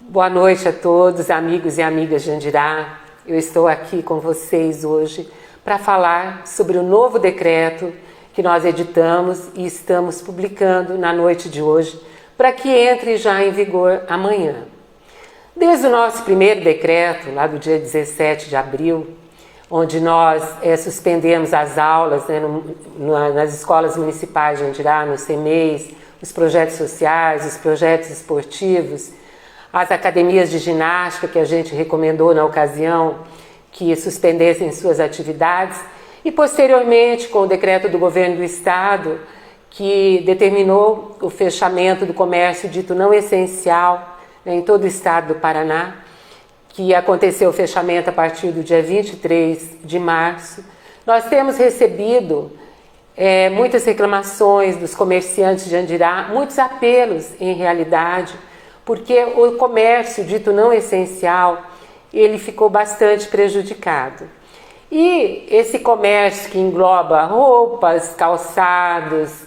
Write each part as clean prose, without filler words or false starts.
Boa noite a todos, amigos e amigas de Andirá. Eu estou aqui com vocês hoje para falar sobre o novo decreto que nós editamos e estamos publicando na noite de hoje, para que entre já em vigor amanhã. Desde o nosso primeiro decreto, lá do dia 17 de abril, onde nós suspendemos as aulas nas escolas municipais de Andirá, no CEMEIs, os projetos sociais, os projetos esportivos, as academias de ginástica que a gente recomendou na ocasião que suspendessem suas atividades, e posteriormente com o decreto do governo do estado que determinou o fechamento do comércio dito não essencial em todo o estado do Paraná, que aconteceu o fechamento a partir do dia 23 de março. Nós temos recebido muitas reclamações dos comerciantes de Andirá, muitos apelos em realidade, porque o comércio dito não essencial, ele ficou bastante prejudicado. E esse comércio que engloba roupas, calçados,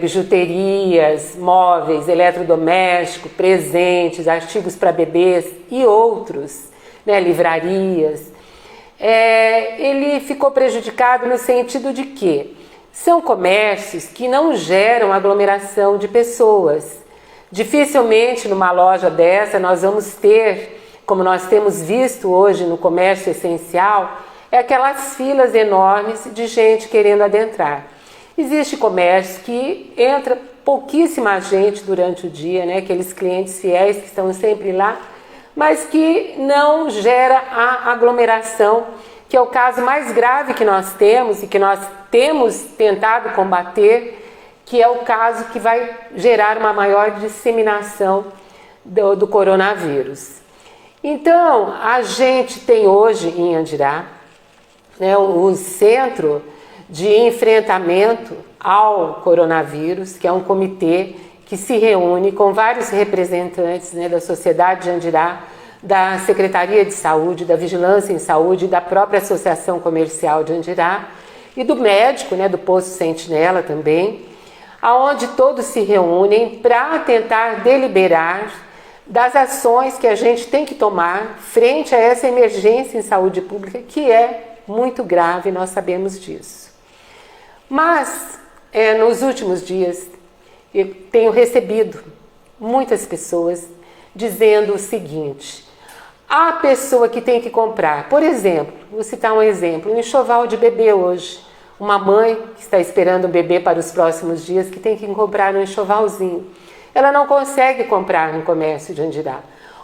bijuterias, móveis, eletrodomésticos, presentes, artigos para bebês e outros, livrarias, ele ficou prejudicado no sentido de que são comércios que não geram aglomeração de pessoas. Dificilmente numa loja dessa nós vamos ter, como nós temos visto hoje no comércio essencial, aquelas filas enormes de gente querendo adentrar. Existe comércio que entra pouquíssima gente durante o dia, aqueles clientes fiéis que estão sempre lá, mas que não gera a aglomeração, que é o caso mais grave que nós temos e que nós temos tentado combater, que é o caso que vai gerar uma maior disseminação do coronavírus. Então, a gente tem hoje em Andirá o Centro de Enfrentamento ao Coronavírus, que é um comitê que se reúne com vários representantes da sociedade de Andirá, da Secretaria de Saúde, da Vigilância em Saúde, da própria Associação Comercial de Andirá e do médico, do posto Sentinela também, aonde todos se reúnem para tentar deliberar das ações que a gente tem que tomar frente a essa emergência em saúde pública, que é muito grave, nós sabemos disso. Mas, nos últimos dias, eu tenho recebido muitas pessoas dizendo o seguinte: a pessoa que tem que comprar, por exemplo, vou citar um exemplo, um enxoval de bebê hoje, uma mãe que está esperando um bebê para os próximos dias, que tem que comprar um enxovalzinho. Ela não consegue comprar no comércio de Andirá.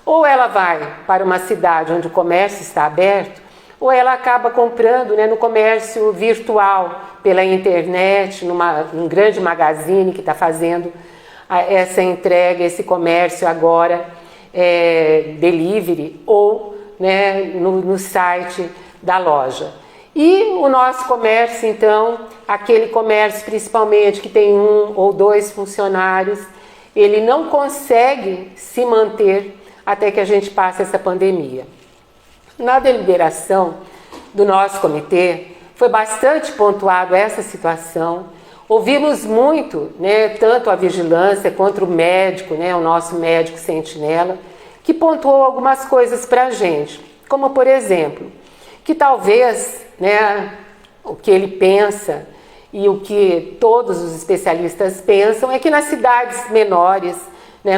Ou ela vai para uma cidade onde o comércio está aberto, ou ela acaba comprando no comércio virtual, pela internet, num grande magazine que está fazendo essa entrega, esse comércio agora, delivery, ou no site da loja. E o nosso comércio, então, aquele comércio principalmente que tem 1 ou 2 funcionários, ele não consegue se manter até que a gente passe essa pandemia. Na deliberação do nosso comitê, foi bastante pontuado essa situação. Ouvimos muito, tanto a vigilância quanto o médico, o nosso médico sentinela, que pontuou algumas coisas para a gente, como por exemplo, que talvez o que ele pensa e o que todos os especialistas pensam é que nas cidades menores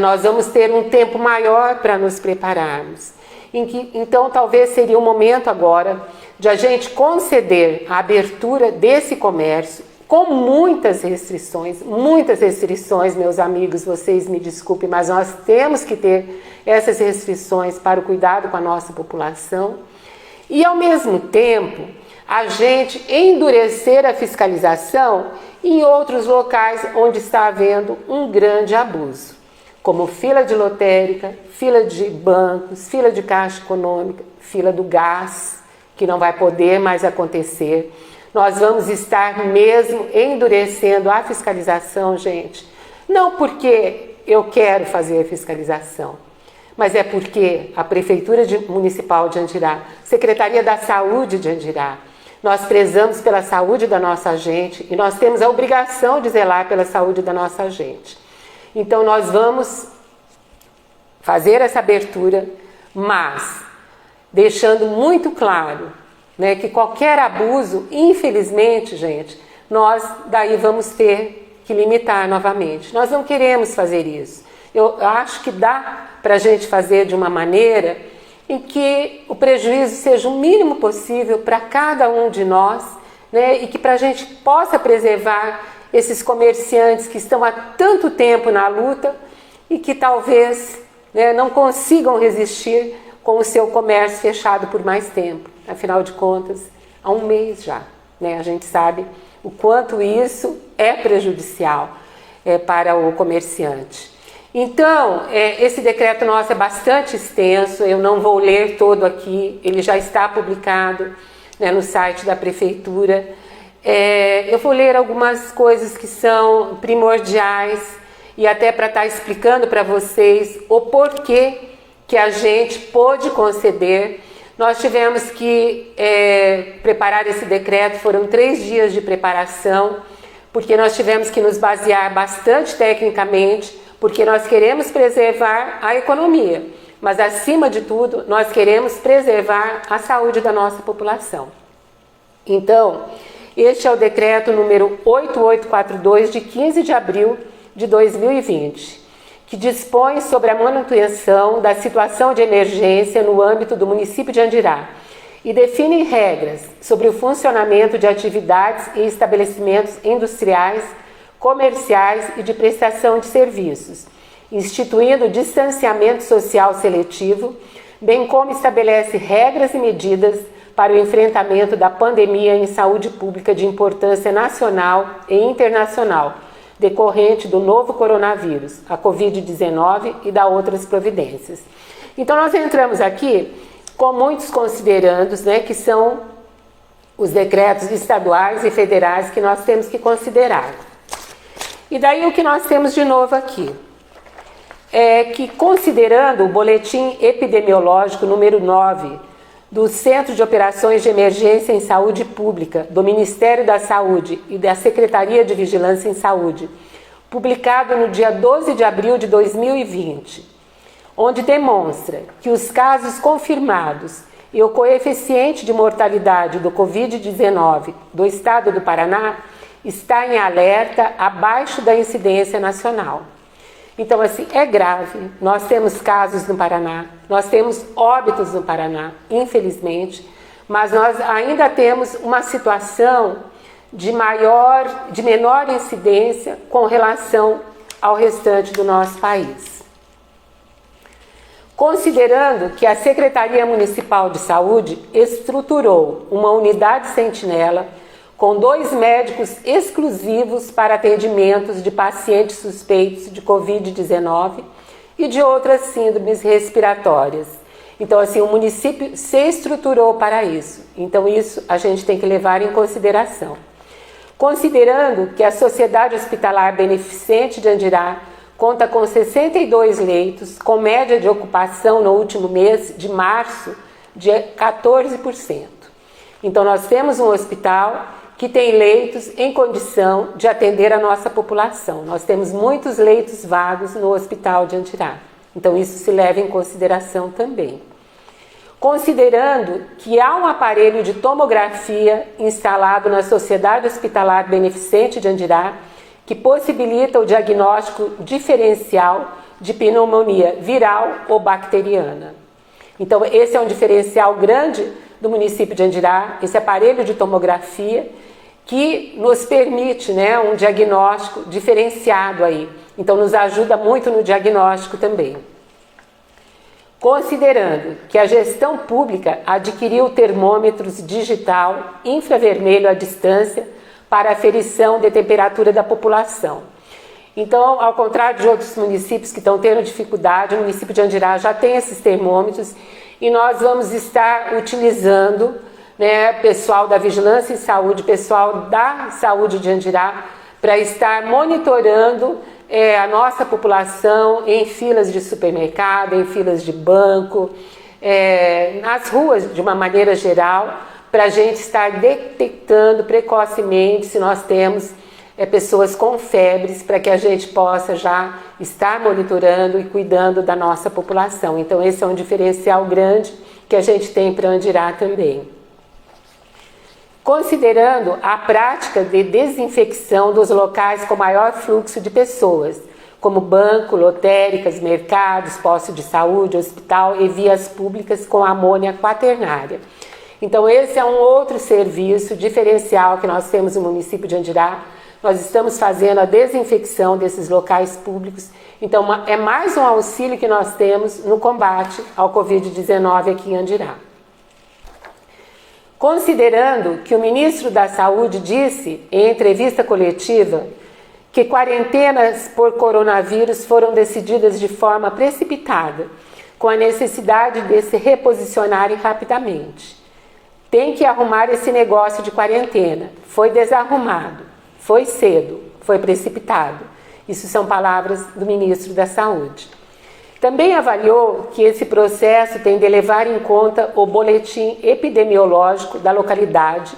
nós vamos ter um tempo maior para nos prepararmos. Então talvez seria o momento agora de a gente conceder a abertura desse comércio com muitas restrições, meus amigos, vocês me desculpem, mas nós temos que ter essas restrições para o cuidado com a nossa população e ao mesmo tempo a gente endurecer a fiscalização em outros locais onde está havendo um grande abuso, como fila de lotérica, fila de bancos, fila de caixa econômica, fila do gás, que não vai poder mais acontecer. Nós vamos estar mesmo endurecendo a fiscalização, gente. Não porque eu quero fazer a fiscalização, mas é porque a Prefeitura Municipal de Andirá, Secretaria da Saúde de Andirá, nós prezamos pela saúde da nossa gente e nós temos a obrigação de zelar pela saúde da nossa gente. Então nós vamos fazer essa abertura, mas deixando muito claro, né, que qualquer abuso, infelizmente, gente, nós daí vamos ter que limitar novamente. Nós não queremos fazer isso. Eu acho que dá para a gente fazer de uma maneira em que o prejuízo seja o mínimo possível para cada um de nós, né, e que para a gente possa preservar esses comerciantes que estão há tanto tempo na luta e que talvez, né, não consigam resistir com o seu comércio fechado por mais tempo. Afinal de contas, há um mês já, né, a gente sabe o quanto isso é prejudicial para o comerciante. Então, esse decreto nosso é bastante extenso, eu não vou ler todo aqui, ele já está publicado, né, no site da Prefeitura. Eu vou ler algumas coisas que são primordiais e até para estar explicando para vocês o porquê que a gente pôde conceder. Nós tivemos que preparar esse decreto, foram 3 dias de preparação, porque nós tivemos que nos basear bastante tecnicamente, porque nós queremos preservar a economia, mas acima de tudo nós queremos preservar a saúde da nossa população. Então, este é o decreto número 8842 de 15 de abril de 2020, que dispõe sobre a manutenção da situação de emergência no âmbito do município de Andirá e define regras sobre o funcionamento de atividades e estabelecimentos industriais, comerciais e de prestação de serviços, instituindo distanciamento social seletivo, bem como estabelece regras e medidas para o enfrentamento da pandemia em saúde pública de importância nacional e internacional, decorrente do novo coronavírus, a Covid-19 e da outras providências. Então nós entramos aqui com muitos considerandos, né, que são os decretos estaduais e federais que nós temos que considerar. E daí o que nós temos de novo aqui é que, considerando o boletim epidemiológico número 9 do Centro de Operações de Emergência em Saúde Pública, do Ministério da Saúde e da Secretaria de Vigilância em Saúde, publicado no dia 12 de abril de 2020, onde demonstra que os casos confirmados e o coeficiente de mortalidade do Covid-19 do estado do Paraná está em alerta abaixo da incidência nacional. Então, assim, é grave. Nós temos casos no Paraná, nós temos óbitos no Paraná, infelizmente, mas nós ainda temos uma situação de menor incidência com relação ao restante do nosso país. Considerando que a Secretaria Municipal de Saúde estruturou uma unidade sentinela com 2 médicos exclusivos para atendimentos de pacientes suspeitos de Covid-19 e de outras síndromes respiratórias. Então, assim, o município se estruturou para isso. Então, isso a gente tem que levar em consideração. Considerando que a Sociedade Hospitalar Beneficente de Andirá conta com 62 leitos, com média de ocupação no último mês de março de 14%. Então, nós temos um hospital que tem leitos em condição de atender a nossa população. Nós temos muitos leitos vagos no Hospital de Andirá. Então, isso se leva em consideração também. Considerando que há um aparelho de tomografia instalado na Sociedade Hospitalar Beneficente de Andirá, que possibilita o diagnóstico diferencial de pneumonia viral ou bacteriana. Então, esse é um diferencial grande do município de Andirá, esse aparelho de tomografia, que nos permite, né, um diagnóstico diferenciado aí. Então, nos ajuda muito no diagnóstico também. Considerando que a gestão pública adquiriu termômetros digital infravermelho à distância para aferição de temperatura da população. Então, ao contrário de outros municípios que estão tendo dificuldade, o município de Andirá já tem esses termômetros e nós vamos estar utilizando, né, pessoal da Vigilância em Saúde, pessoal da Saúde de Andirá, para estar monitorando a nossa população em filas de supermercado, em filas de banco, nas ruas de uma maneira geral, para a gente estar detectando precocemente se nós temos pessoas com febres, para que a gente possa já estar monitorando e cuidando da nossa população. Então esse é um diferencial grande que a gente tem para Andirá também. Considerando a prática de desinfecção dos locais com maior fluxo de pessoas, como banco, lotéricas, mercados, postos de saúde, hospital e vias públicas com amônia quaternária. Então esse é um outro serviço diferencial que nós temos no município de Andirá. Nós estamos fazendo a desinfecção desses locais públicos. Então é mais um auxílio que nós temos no combate ao Covid-19 aqui em Andirá. Considerando que o ministro da Saúde disse em entrevista coletiva que quarentenas por coronavírus foram decididas de forma precipitada, com a necessidade de se reposicionarem rapidamente. Tem que arrumar esse negócio de quarentena. Foi desarrumado, foi cedo, foi precipitado. Isso são palavras do ministro da Saúde. Também avaliou que esse processo tem de levar em conta o boletim epidemiológico da localidade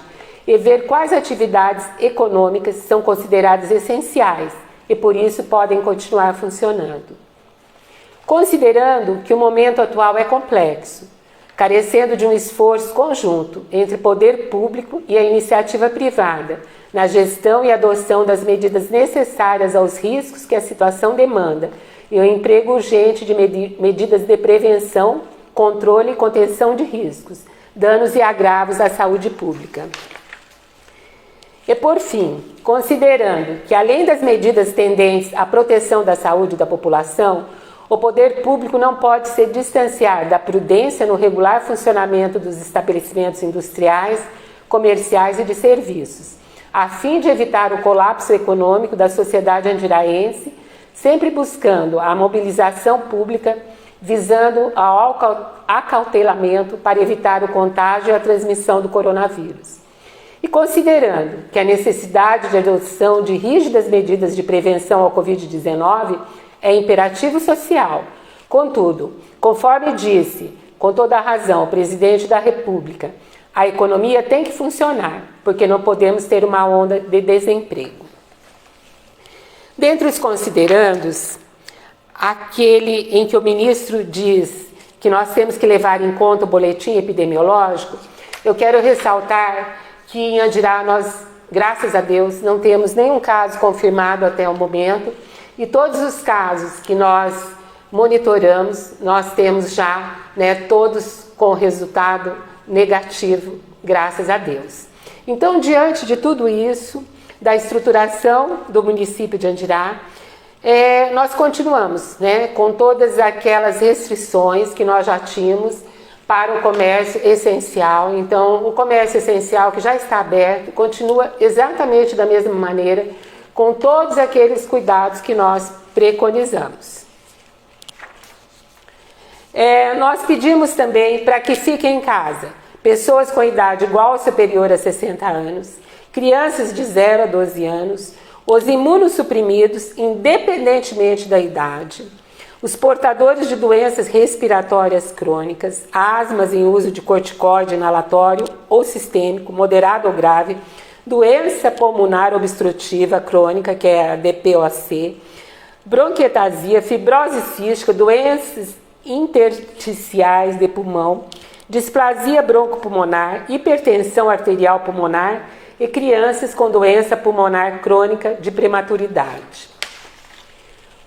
e ver quais atividades econômicas são consideradas essenciais e por isso podem continuar funcionando. Considerando que o momento atual é complexo, carecendo de um esforço conjunto entre o poder público e a iniciativa privada na gestão e adoção das medidas necessárias aos riscos que a situação demanda e o emprego urgente de medidas de prevenção, controle e contenção de riscos, danos e agravos à saúde pública. E por fim, considerando que além das medidas tendentes à proteção da saúde da população, o poder público não pode se distanciar da prudência no regular funcionamento dos estabelecimentos industriais, comerciais e de serviços, a fim de evitar o colapso econômico da sociedade andiraense, sempre buscando a mobilização pública, visando ao acautelamento para evitar o contágio e a transmissão do coronavírus. E considerando que a necessidade de adoção de rígidas medidas de prevenção ao Covid-19 é imperativo social. Contudo, conforme disse, com toda a razão, o presidente da República, a economia tem que funcionar, porque não podemos ter uma onda de desemprego. Dentre os considerandos, aquele em que o ministro diz que nós temos que levar em conta o boletim epidemiológico, eu quero ressaltar que em Andirá nós, graças a Deus, não temos nenhum caso confirmado até o momento e todos os casos que nós monitoramos, nós temos já, todos com resultado negativo, graças a Deus. Então, diante de tudo isso, da estruturação do município de Andirá, nós continuamos com todas aquelas restrições que nós já tínhamos para o comércio essencial. Então, o comércio essencial que já está aberto continua exatamente da mesma maneira, com todos aqueles cuidados que nós preconizamos. Nós pedimos também para que fiquem em casa pessoas com idade igual ou superior a 60 anos, crianças de 0 a 12 anos, os imunossuprimidos, independentemente da idade, os portadores de doenças respiratórias crônicas, asmas em uso de corticóide inalatório ou sistêmico, moderado ou grave, doença pulmonar obstrutiva crônica, que é a DPOC, bronquiectasia, fibrose cística, doenças intersticiais de pulmão, displasia broncopulmonar, hipertensão arterial pulmonar e crianças com doença pulmonar crônica de prematuridade.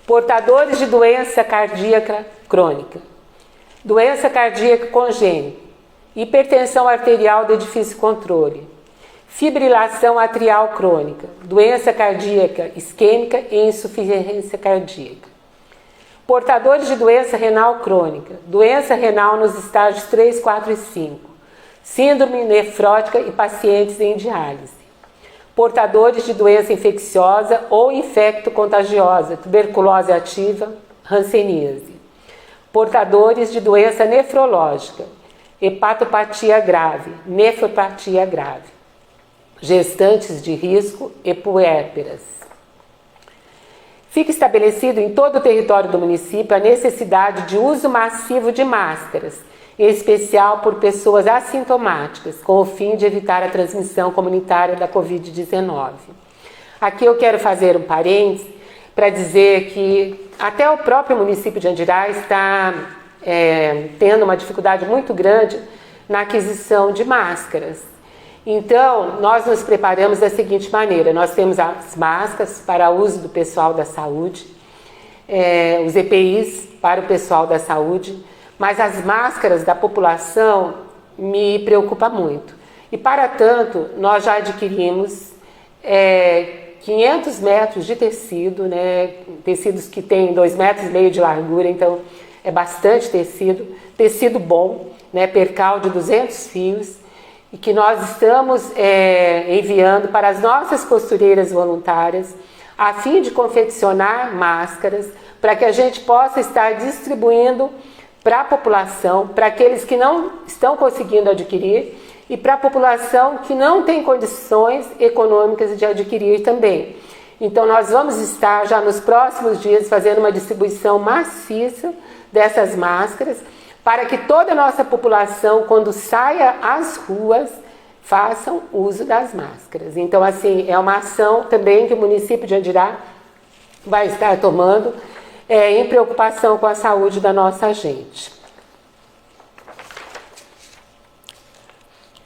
Portadores de doença cardíaca crônica, doença cardíaca congênita, hipertensão arterial de difícil controle, fibrilação atrial crônica, doença cardíaca isquêmica e insuficiência cardíaca. Portadores de doença renal crônica, doença renal nos estágios 3, 4 e 5, síndrome nefrótica e pacientes em diálise. Portadores de doença infecciosa ou infecto-contagiosa, tuberculose ativa, hanseníase. Portadores de doença nefrológica, hepatopatia grave, nefropatia grave. Gestantes de risco e puérperas. Fica estabelecido em todo o território do município a necessidade de uso massivo de máscaras, em especial por pessoas assintomáticas, com o fim de evitar a transmissão comunitária da Covid-19. Aqui eu quero fazer um parênteses para dizer que até o próprio município de Andirá está tendo uma dificuldade muito grande na aquisição de máscaras. Então, nós nos preparamos da seguinte maneira: nós temos as máscaras para uso do pessoal da saúde, os EPIs para o pessoal da saúde, mas as máscaras da população me preocupa muito. E para tanto, nós já adquirimos 500 metros de tecido, né? Tecidos que têm 2,5 metros de largura, então é bastante tecido bom, né? Percal de 200 fios, e que nós estamos enviando para as nossas costureiras voluntárias, a fim de confeccionar máscaras, para que a gente possa estar distribuindo para a população, para aqueles que não estão conseguindo adquirir, e para a população que não tem condições econômicas de adquirir também. Então nós vamos estar já nos próximos dias fazendo uma distribuição maciça dessas máscaras, para que toda a nossa população, quando saia às ruas, façam uso das máscaras. Então, assim, é uma ação também que o município de Andirá vai estar tomando em preocupação com a saúde da nossa gente.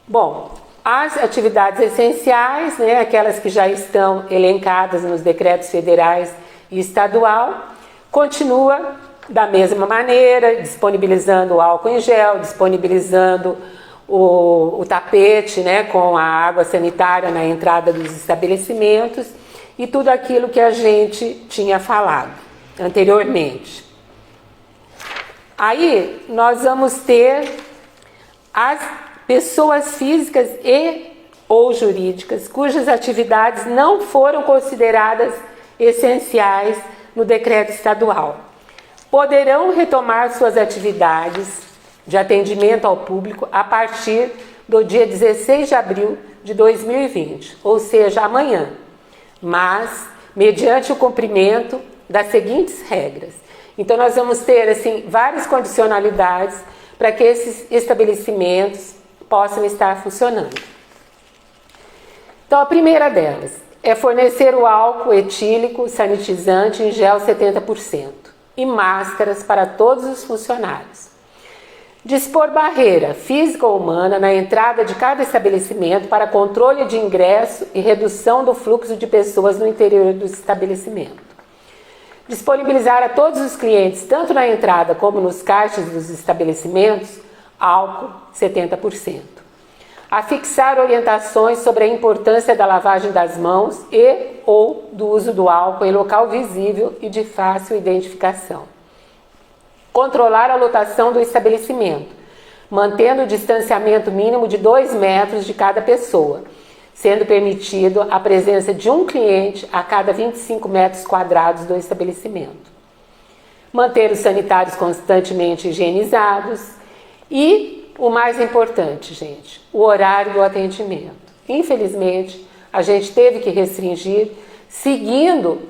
Bom, as atividades essenciais, né, aquelas que já estão elencadas nos decretos federais e estadual, continua da mesma maneira, disponibilizando o álcool em gel, disponibilizando o tapete, né, com a água sanitária na entrada dos estabelecimentos e tudo aquilo que a gente tinha falado anteriormente. Aí nós vamos ter as pessoas físicas e ou jurídicas cujas atividades não foram consideradas essenciais no decreto estadual. Poderão retomar suas atividades de atendimento ao público a partir do dia 16 de abril de 2020, ou seja, amanhã, mas mediante o cumprimento das seguintes regras. Então nós vamos ter assim várias condicionalidades para que esses estabelecimentos possam estar funcionando. Então a primeira delas é fornecer o álcool etílico sanitizante em gel 70%. E máscaras para todos os funcionários. Dispor barreira física ou humana na entrada de cada estabelecimento para controle de ingresso e redução do fluxo de pessoas no interior do estabelecimento. Disponibilizar a todos os clientes, tanto na entrada como nos caixas dos estabelecimentos, álcool 70%. Afixar orientações sobre a importância da lavagem das mãos e ou do uso do álcool em local visível e de fácil identificação. Controlar a lotação do estabelecimento, mantendo o distanciamento mínimo de 2 metros de cada pessoa, sendo permitido a presença de um cliente a cada 25 metros quadrados do estabelecimento. Manter os sanitários constantemente higienizados e o mais importante, gente, o horário do atendimento. Infelizmente, a gente teve que restringir, seguindo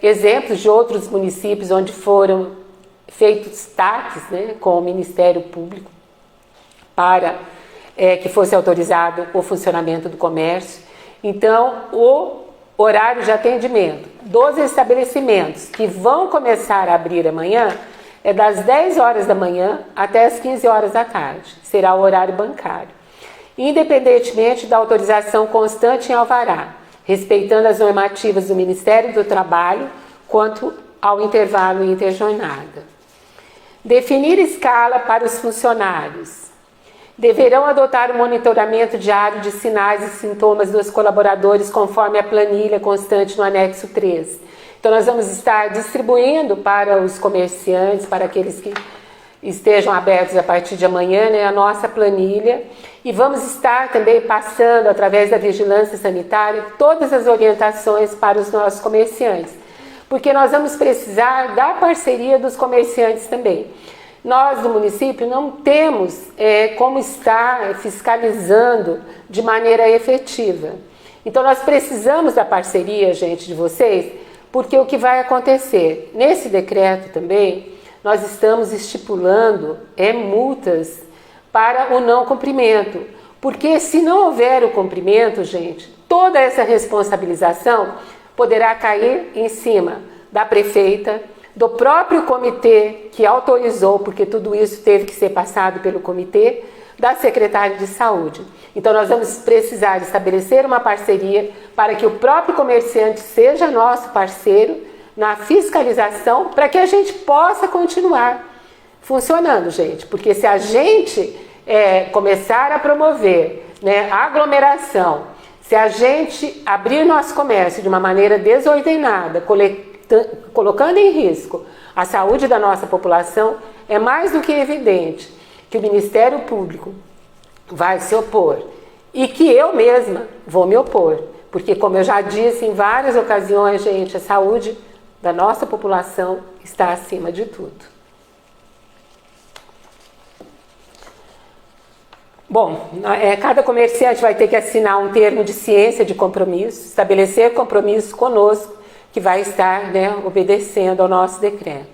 exemplos de outros municípios onde foram feitos TACs, né, com o Ministério Público para que fosse autorizado o funcionamento do comércio. Então, o horário de atendimento dos estabelecimentos que vão começar a abrir amanhã é das 10 horas da manhã até as 15 horas da tarde. Será o horário bancário, independentemente da autorização constante em alvará, respeitando as normativas do Ministério do Trabalho quanto ao intervalo interjornada. Definir escala para os funcionários. Deverão adotar o monitoramento diário de sinais e sintomas dos colaboradores conforme a planilha constante no anexo 3. Então nós vamos estar distribuindo para os comerciantes, para aqueles que estejam abertos a partir de amanhã, né, a nossa planilha, e vamos estar também passando, através da vigilância sanitária, todas as orientações para os nossos comerciantes, porque nós vamos precisar da parceria dos comerciantes também. Nós do município não temos como estar fiscalizando de maneira efetiva. Então nós precisamos da parceria, gente, de vocês, porque o que vai acontecer? Nesse decreto também, nós estamos estipulando multas para o não cumprimento. Porque se não houver o cumprimento, gente, toda essa responsabilização poderá cair em cima da prefeita, do próprio comitê que autorizou, porque tudo isso teve que ser passado pelo comitê, da secretária de saúde. Então nós vamos precisar estabelecer uma parceria para que o próprio comerciante seja nosso parceiro na fiscalização, para que a gente possa continuar funcionando, gente. Porque se a gente começar a promover, né, a aglomeração, se a gente abrir nosso comércio de uma maneira desordenada, colocando em risco a saúde da nossa população, é mais do que evidente que o Ministério Público vai se opor e que eu mesma vou me opor, porque, como eu já disse em várias ocasiões, gente, a saúde da nossa população está acima de tudo. Bom, cada comerciante vai ter que assinar um termo de ciência de compromisso, estabelecer compromisso conosco, que vai estar, né, obedecendo ao nosso decreto.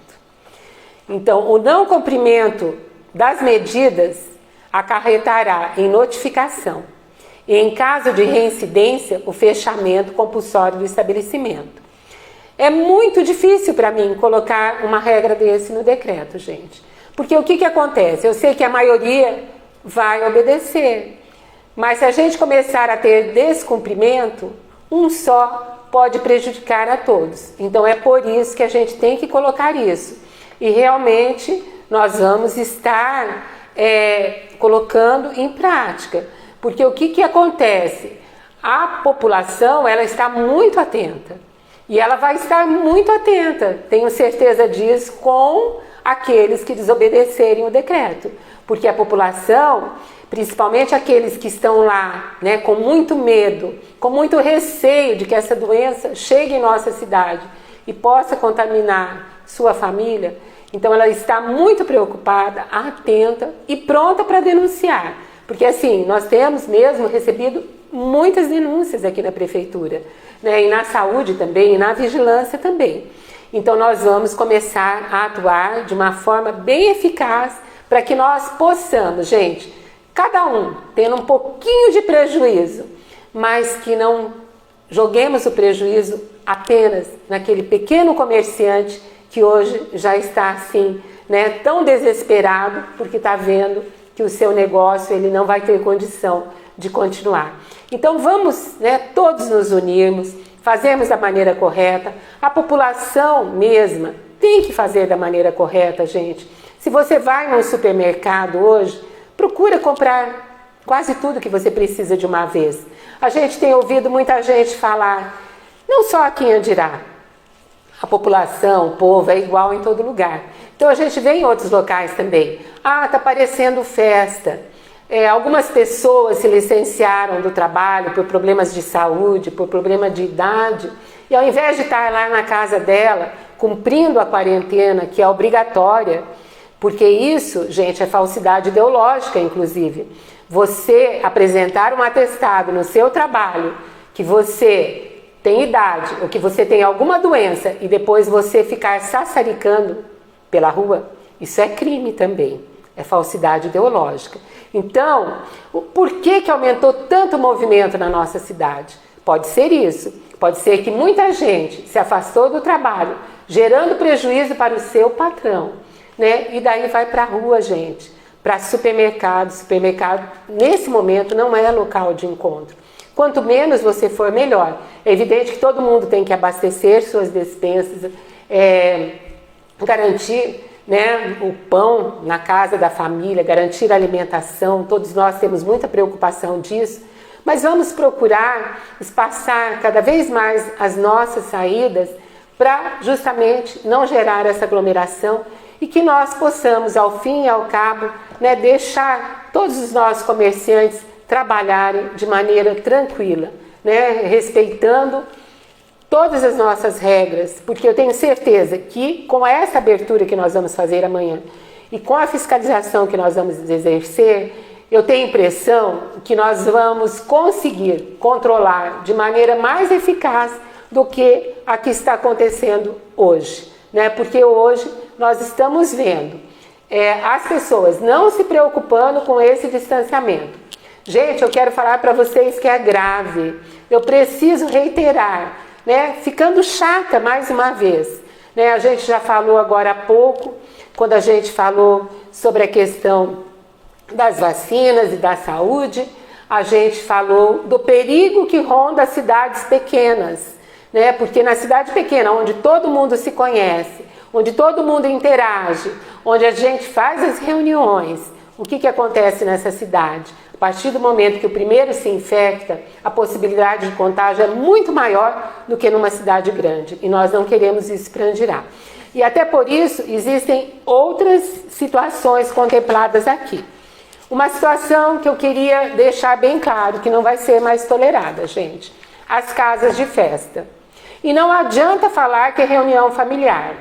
Então, o não cumprimento das medidas acarretará em notificação e, em caso de reincidência, o fechamento compulsório do estabelecimento. É muito difícil para mim colocar uma regra desse no decreto, gente. Porque o que acontece? Eu sei que a maioria vai obedecer, mas se a gente começar a ter descumprimento, um só pode prejudicar a todos. Então é por isso que a gente tem que colocar isso. E realmente nós vamos estar colocando em prática. Porque o que acontece? A população, ela está muito atenta. E ela vai estar muito atenta, tenho certeza disso, com aqueles que desobedecerem o decreto. Porque a população, principalmente aqueles que estão lá, né, com muito medo, com muito receio de que essa doença chegue em nossa cidade e possa contaminar sua família, então ela está muito preocupada, atenta e pronta para denunciar. Porque assim, nós temos mesmo recebido muitas denúncias aqui na prefeitura, né, e na saúde também, e na vigilância também. Então nós vamos começar a atuar de uma forma bem eficaz para que nós possamos, gente, cada um tendo um pouquinho de prejuízo, mas que não joguemos o prejuízo apenas naquele pequeno comerciante que hoje já está assim, né, tão desesperado porque está vendo que o seu negócio ele não vai ter condição de continuar. Então vamos, né, todos nos unirmos, fazermos da maneira correta. A população mesma tem que fazer da maneira correta, gente. Se você vai num supermercado hoje, procura comprar quase tudo que você precisa de uma vez. A gente tem ouvido muita gente falar, não só aqui em Andirá, a população, o povo é igual em todo lugar. Então a gente vê em outros locais também. Ah, tá parecendo festa. Algumas pessoas se licenciaram do trabalho por problemas de saúde, por problema de idade, e ao invés de estar lá na casa dela, cumprindo a quarentena, que é obrigatória, porque isso, gente, é falsidade ideológica, inclusive. Você apresentar um atestado no seu trabalho que você tem idade ou que você tem alguma doença e depois você ficar sassaricando pela rua, isso é crime também, é falsidade ideológica. Então, por que aumentou tanto o movimento na nossa cidade? Pode ser isso, pode ser que muita gente se afastou do trabalho, gerando prejuízo para o seu patrão, né? E daí vai para a rua, gente, para supermercado. Supermercado, nesse momento, não é local de encontro. Quanto menos você for, melhor. É evidente que todo mundo tem que abastecer suas despensas, garantir, né, o pão na casa da família, garantir a alimentação. Todos nós temos muita preocupação disso, mas vamos procurar espaçar cada vez mais as nossas saídas para justamente não gerar essa aglomeração e que nós possamos, ao fim e ao cabo, né, deixar todos os nossos comerciantes trabalharem de maneira tranquila, né, respeitando todas as nossas regras, porque eu tenho certeza que com essa abertura que nós vamos fazer amanhã e com a fiscalização que nós vamos exercer, eu tenho a impressão que nós vamos conseguir controlar de maneira mais eficaz do que a que está acontecendo hoje, né? Porque hoje nós estamos vendo as pessoas não se preocupando com esse distanciamento, Gente, eu quero falar para vocês que é grave. Eu preciso reiterar, né? Ficando chata mais uma vez. Né? A gente já falou agora há pouco, quando a gente falou sobre a questão das vacinas e da saúde, a gente falou do perigo que ronda as cidades pequenas, né? Porque na cidade pequena, onde todo mundo se conhece, onde todo mundo interage, onde a gente faz as reuniões, o que acontece nessa cidade? A partir do momento que o primeiro se infecta, a possibilidade de contágio é muito maior do que numa cidade grande. E nós não queremos isso para Andirá. E até por isso, existem outras situações contempladas aqui. Uma situação que eu queria deixar bem claro, que não vai ser mais tolerada, gente. As casas de festa. E não adianta falar que é reunião familiar.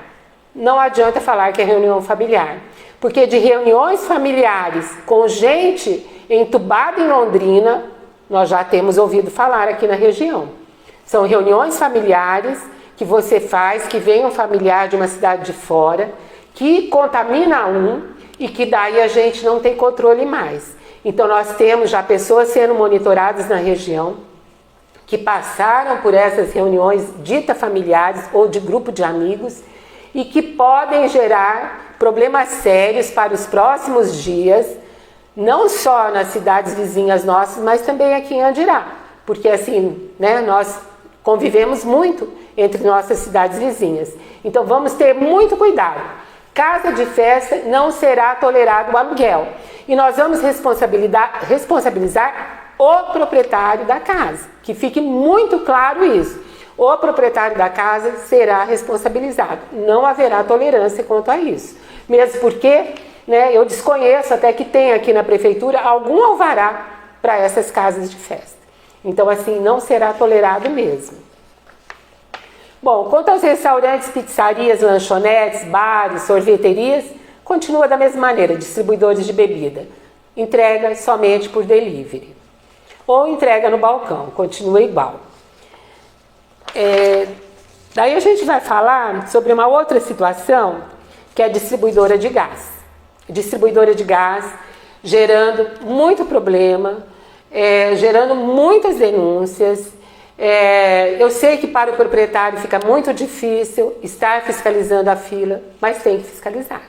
Não adianta falar que é reunião familiar. Porque de reuniões familiares com gente entubada em Londrina, nós já temos ouvido falar aqui na região. São reuniões familiares que você faz, que vem um familiar de uma cidade de fora, que contamina um e que daí a gente não tem controle mais. Então nós temos já pessoas sendo monitoradas na região, que passaram por essas reuniões ditas familiares ou de grupo de amigos e que podem gerar problemas sérios para os próximos dias, não só nas cidades vizinhas nossas, mas também aqui em Andirá. Porque assim, né, nós convivemos muito entre nossas cidades vizinhas. Então vamos ter muito cuidado. Casa de festa não será tolerado o aluguel. E nós vamos responsabilizar o proprietário da casa. Que fique muito claro isso. O proprietário da casa será responsabilizado. Não haverá tolerância quanto a isso. Mesmo porque, né, eu desconheço até que tem aqui na prefeitura algum alvará para essas casas de festa. Então, assim, não será tolerado mesmo. Bom, quanto aos restaurantes, pizzarias, lanchonetes, bares, sorveterias, continua da mesma maneira, distribuidores de bebida. Entrega somente por delivery. Ou entrega no balcão, continua igual. Daí a gente vai falar sobre uma outra situação, que é a distribuidora de gás. Distribuidora de gás gerando muito problema, gerando muitas denúncias. Eu sei que para o proprietário fica muito difícil estar fiscalizando a fila, mas tem que fiscalizar.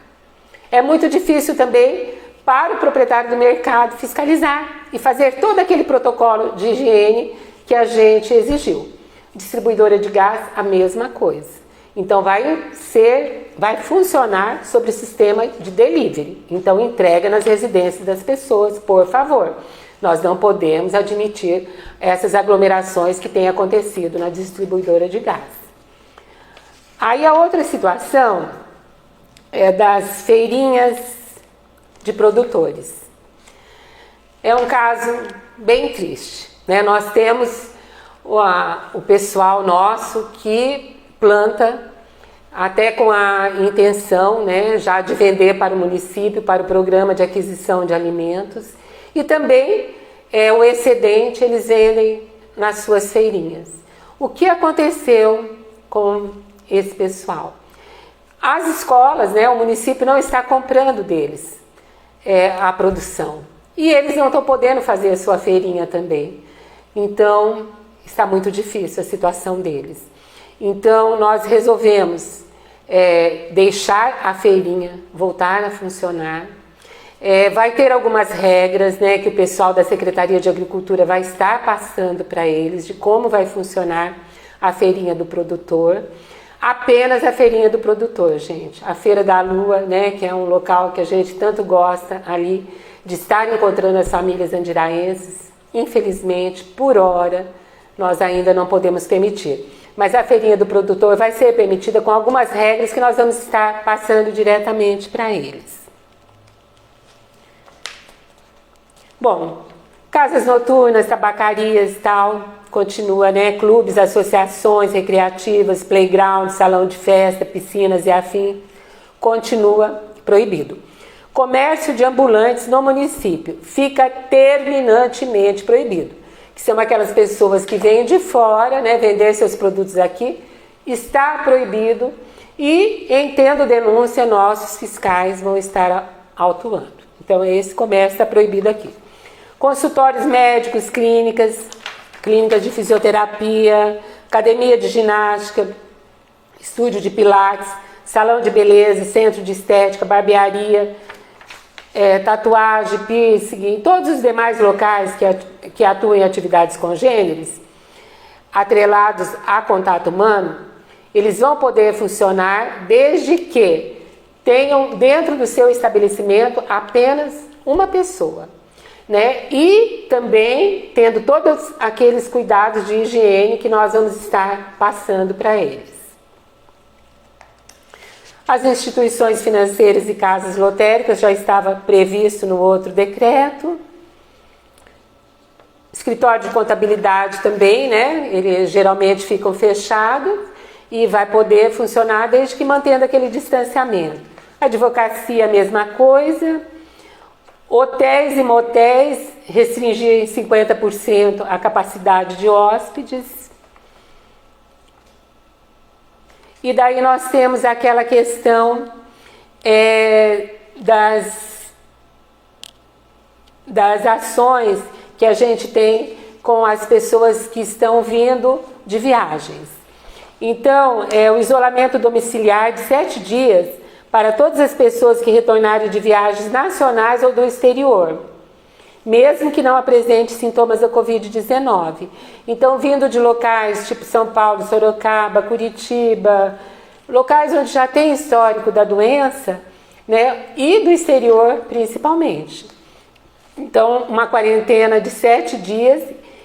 É muito difícil também para o proprietário do mercado fiscalizar e fazer todo aquele protocolo de higiene que a gente exigiu. Distribuidora de gás, a mesma coisa. Então vai funcionar sobre o sistema de delivery. Então entrega nas residências das pessoas, por favor. Nós não podemos admitir essas aglomerações que têm acontecido na distribuidora de gás. Aí a outra situação é das feirinhas de produtores. É um caso bem triste, né? Nós temos o pessoal nosso que planta até com a intenção, né, já de vender para o município, para o programa de aquisição de alimentos. E também o excedente eles vendem nas suas feirinhas. O que aconteceu com esse pessoal? As escolas, né, o município não está comprando deles a produção. E eles não estão podendo fazer a sua feirinha também. Então, está muito difícil a situação deles. Então, nós resolvemos deixar a feirinha voltar a funcionar. Vai ter algumas regras, né, que o pessoal da Secretaria de Agricultura vai estar passando para eles de como vai funcionar a feirinha do produtor. Apenas a feirinha do produtor, gente. A Feira da Lua, né, que é um local que a gente tanto gosta ali de estar encontrando as famílias andiraenses. Infelizmente, por hora, nós ainda não podemos permitir. Mas a feirinha do produtor vai ser permitida com algumas regras que nós vamos estar passando diretamente para eles. Bom, casas noturnas, tabacarias e tal, continua, né? Clubes, associações recreativas, playground, salão de festa, piscinas e afim, continua proibido. Comércio de ambulantes no município fica terminantemente proibido. Que são aquelas pessoas que vêm de fora, né, vender seus produtos aqui, está proibido e, em tendo denúncia, nossos fiscais vão estar autuando. Então, esse comércio está proibido aqui. consultórios médicos, clínicas de fisioterapia, academia de ginástica, estúdio de pilates, salão de beleza, centro de estética, barbearia, tatuagem, piercing, todos os demais locais que atuam em atividades congêneres, atrelados a contato humano, eles vão poder funcionar desde que tenham dentro do seu estabelecimento apenas uma pessoa, né? E também tendo todos aqueles cuidados de higiene que nós vamos estar passando para eles. As instituições financeiras e casas lotéricas já estava previsto no outro decreto. Escritório de contabilidade também, né? Eles geralmente ficam fechados e vai poder funcionar desde que mantendo aquele distanciamento. Advocacia, a mesma coisa. Hotéis e motéis, restringir em 50% a capacidade de hóspedes. E daí nós temos aquela questão das ações que a gente tem com as pessoas que estão vindo de viagens. Então, o isolamento domiciliar de 7 dias para todas as pessoas que retornarem de viagens nacionais ou do exterior, mesmo que não apresente sintomas da Covid-19. Então, vindo de locais tipo São Paulo, Sorocaba, Curitiba, locais onde já tem histórico da doença, né, e do exterior principalmente. Então, uma quarentena de 7 dias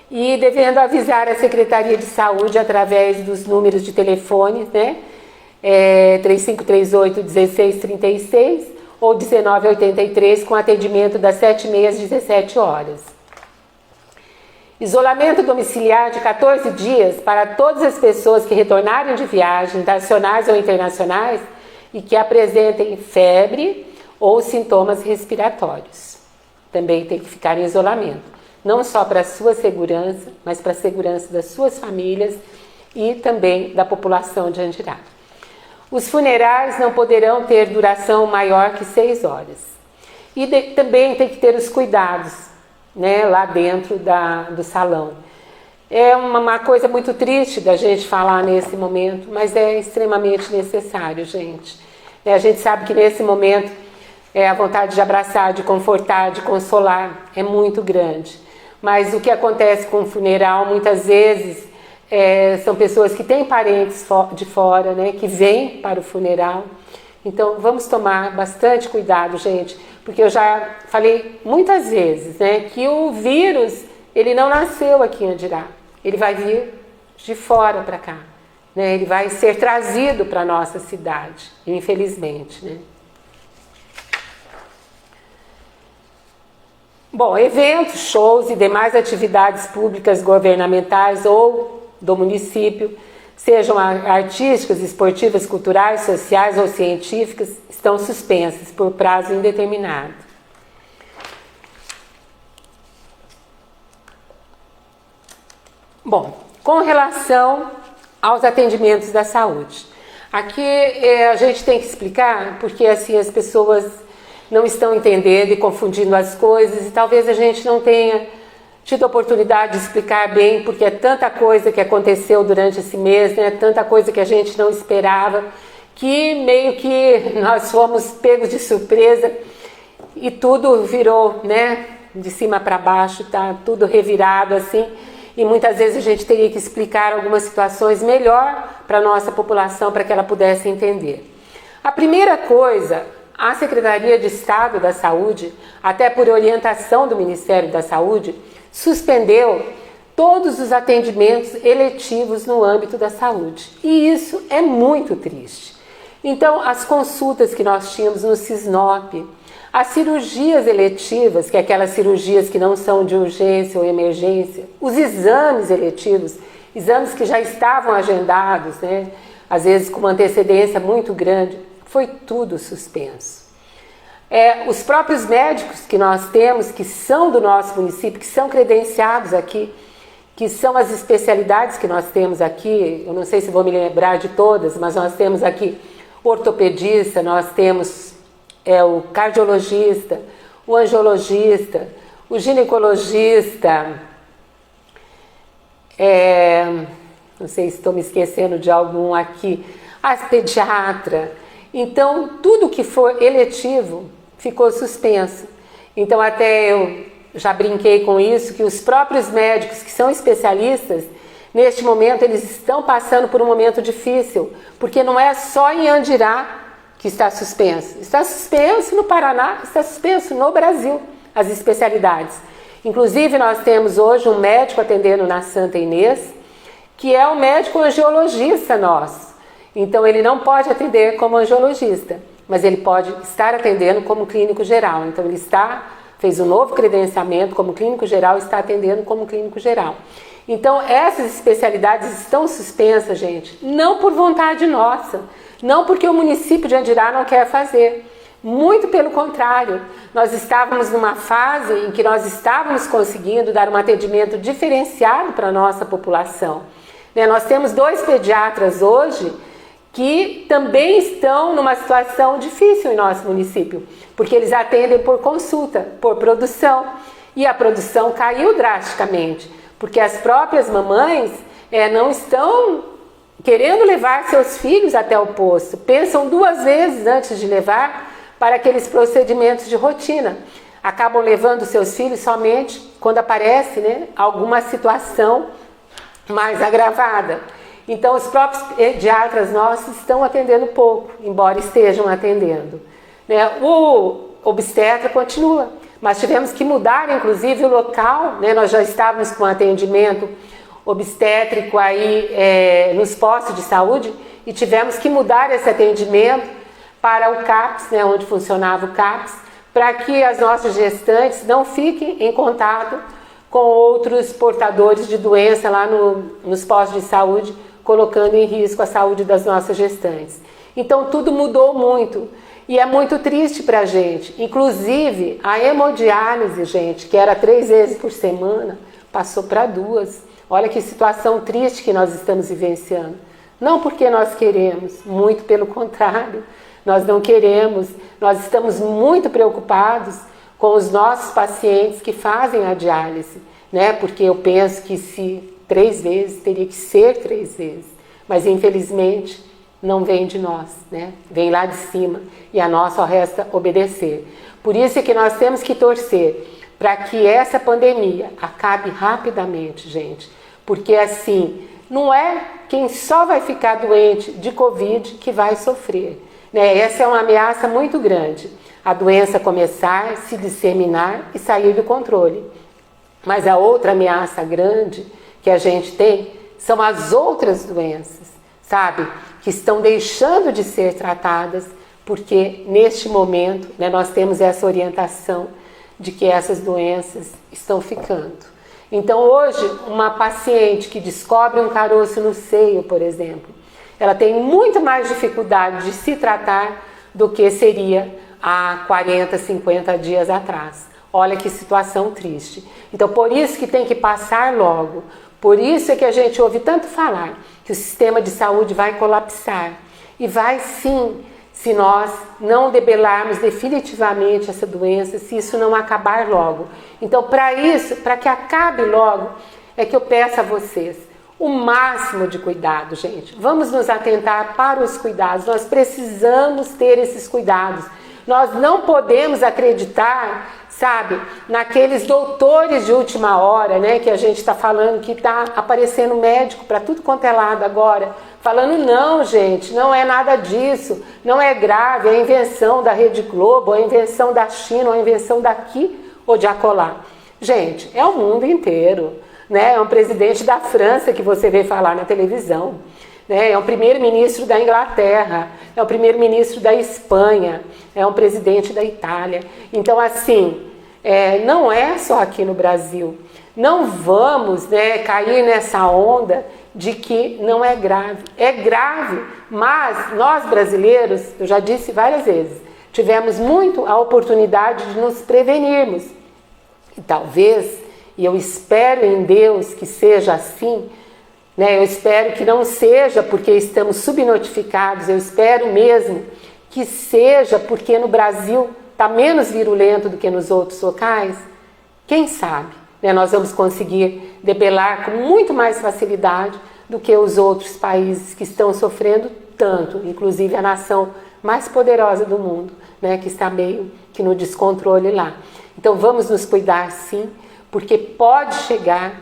e devendo avisar a Secretaria de Saúde através dos números de telefone, né, 3538-1636 ou 1983, com atendimento das 7h30 às 17 horas. Isolamento domiciliar de 14 dias para todas as pessoas que retornarem de viagens nacionais ou internacionais e que apresentem febre ou sintomas respiratórios. Também tem que ficar em isolamento, não só para a sua segurança, mas para a segurança das suas famílias e também da população de Andirá. Os funerais não poderão ter duração maior que 6 horas. E também tem que ter os cuidados, né, lá dentro do salão. É uma coisa muito triste da gente falar nesse momento, mas é extremamente necessário, gente. A gente sabe que nesse momento a vontade de abraçar, de confortar, de consolar é muito grande. Mas o que acontece com o funeral, muitas vezes, são pessoas que têm parentes de fora, né, que vêm para o funeral. Então, vamos tomar bastante cuidado, gente, porque eu já falei muitas vezes, né, que o vírus, ele não nasceu aqui em Andirá. Ele vai vir de fora para cá, né, ele vai ser trazido para a nossa cidade, infelizmente, né. Bom, eventos, shows e demais atividades públicas governamentais ou do município, sejam artísticas, esportivas, culturais, sociais ou científicas, estão suspensas por prazo indeterminado. Bom, com relação aos atendimentos da saúde, aqui a gente tem que explicar, porque assim as pessoas não estão entendendo e confundindo as coisas, e talvez a gente não tenha tido a oportunidade de explicar bem, porque é tanta coisa que aconteceu durante esse mês, né? Tanta coisa que a gente não esperava, que meio que nós fomos pegos de surpresa e tudo virou, né, de cima para baixo, tá tudo revirado assim, e muitas vezes a gente teria que explicar algumas situações melhor para a nossa população, para que ela pudesse entender. A primeira coisa, a Secretaria de Estado da Saúde, até por orientação do Ministério da Saúde, suspendeu todos os atendimentos eletivos no âmbito da saúde. E isso é muito triste. Então, as consultas que nós tínhamos no Sisnop, as cirurgias eletivas, que é aquelas cirurgias que não são de urgência ou emergência, os exames eletivos, exames que já estavam agendados, né, às vezes com uma antecedência muito grande, foi tudo suspenso. Os próprios médicos que nós temos, que são do nosso município, que são credenciados aqui, que são as especialidades que nós temos aqui, eu não sei se vou me lembrar de todas, mas nós temos aqui o ortopedista, nós temos o cardiologista, o angiologista, o ginecologista, não sei se estou me esquecendo de algum aqui, a pediatra. Então, tudo que for eletivo ficou suspenso. Então, até eu já brinquei com isso, que os próprios médicos que são especialistas, neste momento, eles estão passando por um momento difícil, porque não é só em Andirá que está suspenso. Está suspenso no Paraná, está suspenso no Brasil, as especialidades. Inclusive, nós temos hoje um médico atendendo na Santa Inês, que é um médico angiologista nosso. Então, ele não pode atender como angiologista, mas ele pode estar atendendo como clínico geral. Então, ele fez um novo credenciamento como clínico geral e está atendendo como clínico geral. Então, essas especialidades estão suspensas, gente, não por vontade nossa, não porque o município de Andirá não quer fazer. Muito pelo contrário, nós estávamos numa fase em que nós estávamos conseguindo dar um atendimento diferenciado para a nossa população. Nós temos 2 pediatras hoje que também estão numa situação difícil em nosso município, porque eles atendem por consulta, por produção, e a produção caiu drasticamente, porque as próprias mamães não estão querendo levar seus filhos até o posto, pensam 2 vezes antes de levar para aqueles procedimentos de rotina. Acabam levando seus filhos somente quando aparece alguma situação mais agravada. Então, os próprios pediatras nossos estão atendendo pouco, embora estejam atendendo. O obstetra continua, mas tivemos que mudar, inclusive, o local. Nós já estávamos com atendimento obstétrico aí nos postos de saúde e tivemos que mudar esse atendimento para o CAPS, onde funcionava o CAPS, para que as nossas gestantes não fiquem em contato com outros portadores de doença lá nos postos de saúde, colocando em risco a saúde das nossas gestantes. Então tudo mudou muito e é muito triste para a gente. Inclusive a hemodiálise, gente, que era 3 vezes por semana, passou para 2. Olha que situação triste que nós estamos vivenciando. Não porque nós queremos, muito pelo contrário, nós não queremos, nós estamos muito preocupados com os nossos pacientes que fazem a diálise, porque eu penso que se 3 vezes, teria que ser 3 vezes, mas infelizmente não vem de nós, vem lá de cima e a nós só resta obedecer. Por isso é que nós temos que torcer para que essa pandemia acabe rapidamente, gente, porque assim, não é quem só vai ficar doente de Covid que vai sofrer, Essa é uma ameaça muito grande, a doença começar, se disseminar e sair do controle. Mas a outra ameaça grande que a gente tem são as outras doenças, sabe? Que estão deixando de ser tratadas, porque neste momento nós temos essa orientação de que essas doenças estão ficando. Então hoje, uma paciente que descobre um caroço no seio, por exemplo, ela tem muito mais dificuldade de se tratar do que seria há 40, 50 dias atrás. Olha que situação triste. Então, por isso que tem que passar logo. Por isso é que a gente ouve tanto falar que o sistema de saúde vai colapsar. E vai sim, se nós não debelarmos definitivamente essa doença, se isso não acabar logo. Então, para isso, para que acabe logo, é que eu peço a vocês o máximo de cuidado, gente. Vamos nos atentar para os cuidados. Nós precisamos ter esses cuidados. Nós não podemos acreditar, sabe, naqueles doutores de última hora, que a gente está falando que está aparecendo médico para tudo quanto é lado agora, falando não, gente, não é nada disso, não é grave, é a invenção da Rede Globo, é a invenção da China, é a invenção daqui ou de acolá. Gente, é o mundo inteiro, É um presidente da França que você vê falar na televisão. É um primeiro-ministro da Inglaterra, é um primeiro-ministro da Espanha, é um presidente da Itália. Então, assim, não é só aqui no Brasil. Não vamos cair nessa onda de que não é grave. É grave, mas nós brasileiros, eu já disse várias vezes, tivemos muito a oportunidade de nos prevenirmos. E talvez, e eu espero em Deus que seja assim, eu espero que não seja porque estamos subnotificados, eu espero mesmo que seja porque no Brasil está menos virulento do que nos outros locais, quem sabe, né, nós vamos conseguir debelar com muito mais facilidade do que os outros países que estão sofrendo tanto, inclusive a nação mais poderosa do mundo, né, que está meio que no descontrole lá. Então vamos nos cuidar sim, porque pode chegar,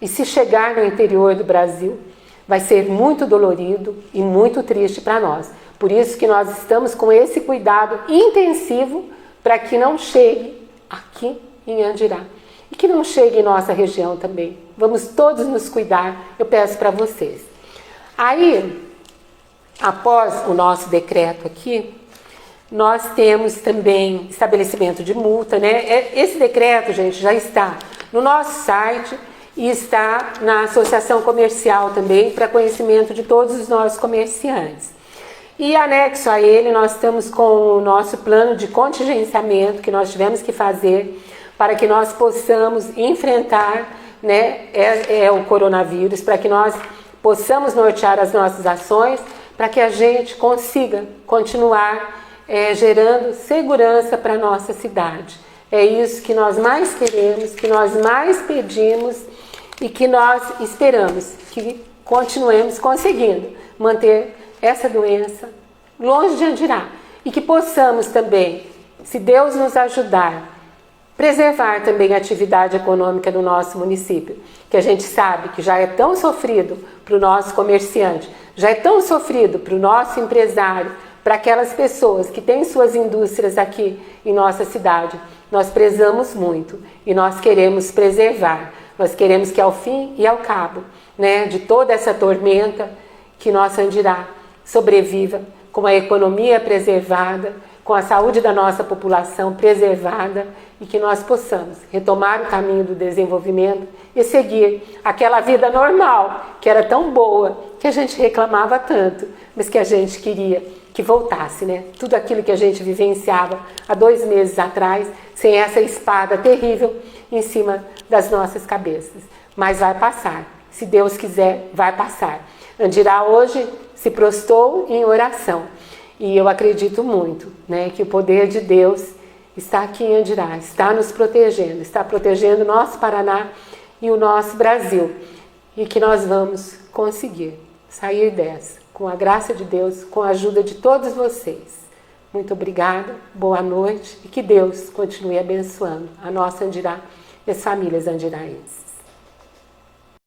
e se chegar no interior do Brasil, vai ser muito dolorido e muito triste para nós. Por isso que nós estamos com esse cuidado intensivo para que não chegue aqui em Andirá. E que não chegue em nossa região também. Vamos todos nos cuidar, eu peço para vocês. Aí, após o nosso decreto aqui, nós temos também estabelecimento de multa, né? Esse decreto, gente, já está no nosso site e está na Associação Comercial também, para conhecimento de todos os nossos comerciantes. E anexo a ele, nós estamos com o nosso plano de contingenciamento que nós tivemos que fazer para que nós possamos enfrentar, né, o coronavírus, para que nós possamos nortear as nossas ações, para que a gente consiga continuar gerando segurança para a nossa cidade. É isso que nós mais queremos, que nós mais pedimos e que nós esperamos que continuemos conseguindo manter essa doença longe de Andirá e que possamos também, se Deus nos ajudar, preservar também a atividade econômica do nosso município, que a gente sabe que já é tão sofrido para o nosso comerciante, já é tão sofrido para o nosso empresário, para aquelas pessoas que têm suas indústrias aqui em nossa cidade. Nós prezamos muito e nós queremos preservar. Nós queremos que ao fim e ao cabo, né, de toda essa tormenta, que nossa Andirá sobreviva com a economia preservada, com a saúde da nossa população preservada e que nós possamos retomar o caminho do desenvolvimento e seguir aquela vida normal, que era tão boa, que a gente reclamava tanto, mas que a gente queria que voltasse, né? Tudo aquilo que a gente vivenciava há 2 meses atrás, sem essa espada terrível em cima das nossas cabeças. Mas vai passar, se Deus quiser, vai passar. Andirá hoje se prostrou em oração. E eu acredito muito, né, que o poder de Deus está aqui em Andirá, está nos protegendo, está protegendo o nosso Paraná e o nosso Brasil. E que nós vamos conseguir sair dessa, com a graça de Deus, com a ajuda de todos vocês. Muito obrigada, boa noite e que Deus continue abençoando a nossa Andirá e as famílias andiraenses.